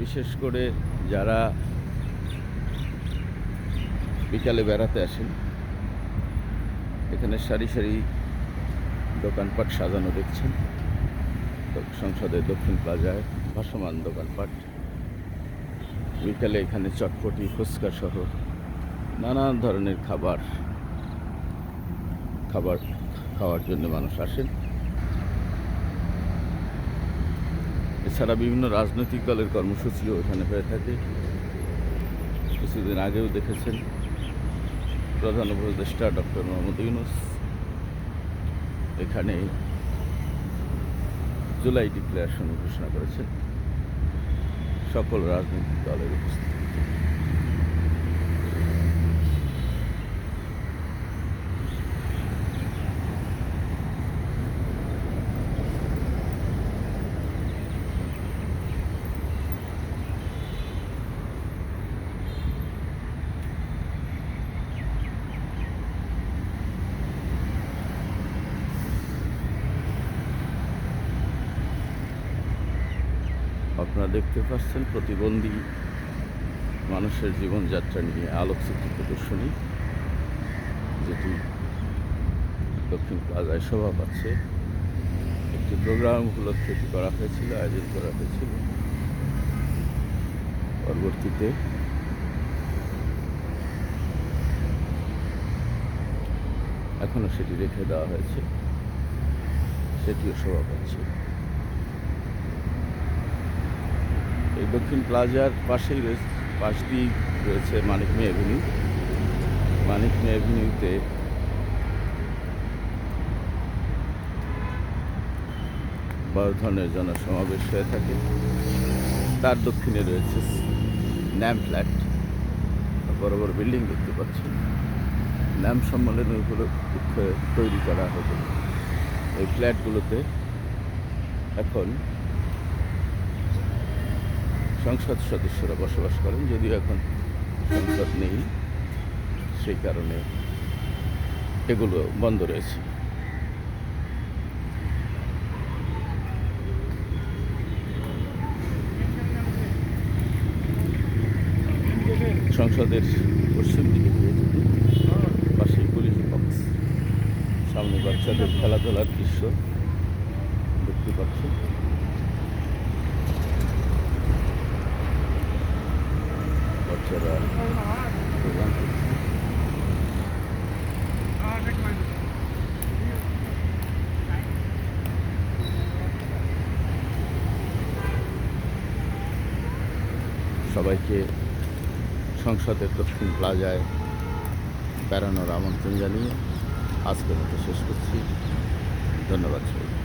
বিশেষ করে যারা বিকালে বেড়াতে আসেন, এখানে সারি সারি দোকানপাট সাজানো দেখছেন। সংসদের দক্ষিণ প্লাজায় ভাসমান দোকানপাট। বিকালে এখানে চটপটি, ফুচকা সহ নানান ধরনের খাবার খাওয়ার জন্য মানুষ আসেন। এছাড়া বিভিন্ন রাজনৈতিক দলের কর্মসূচিও এখানে হয়ে থাকে। কিছুদিন আগেও দেখেছেন প্রধান উপদেষ্টা ডক্টর মোহাম্মদ ইউনূস এখানে জুলাই ডিক্লারেশন ঘোষণা করেছেন সকল রাজনৈতিক দলের উপস্থিতি। আপনারা দেখতে পাচ্ছেন প্রতিবন্ধী মানুষের জীবনযাত্রা নিয়ে আলোকচিত্র প্রদর্শনী, যেটি দক্ষিণ প্লাজায় শোভা পাচ্ছে। একটি প্রোগ্রাম উপলক্ষে করা হয়েছিল, আয়োজন করা হয়েছিল। পরবর্তীতে এখনও সেটি রেখে দেওয়া হয়েছে, সেটিও শোভা পাচ্ছে। এই দক্ষিণ প্লাজার পাশ দিয়ে রয়েছে মানিক মিয়া অ্যাভিনিউ। মানিক মিয়া অ্যাভিনিউতে বড় ধরনের জনসমাবেশ হয়ে থাকে। তার দক্ষিণে রয়েছে ন্যাম ফ্ল্যাট, বড় বড় বিল্ডিং দেখতে পাচ্ছেন। ন্যাম সম্মেলনের উপলক্ষে তৈরি করা হতো এই ফ্ল্যাটগুলোতে এখন সংসদ সদস্যরা বসবাস করেন, যদিও এখন সংসদ নেই, সেই কারণে এগুলো বন্ধ রয়েছে। সংসদের পশ্চিম দিকে পাশেই পুলিশ বক্স, সামনে বাচ্চাদের খেলাধুলার দৃশ্য দেখতে পাচ্ছেন। বাচ্চারা সবাইকে সংসদের দক্ষিণ প্লাজায় বেড়ানোর আমন্ত্রণ জানিয়ে আজকের মতো শেষ করছি। ধন্যবাদ সবাই।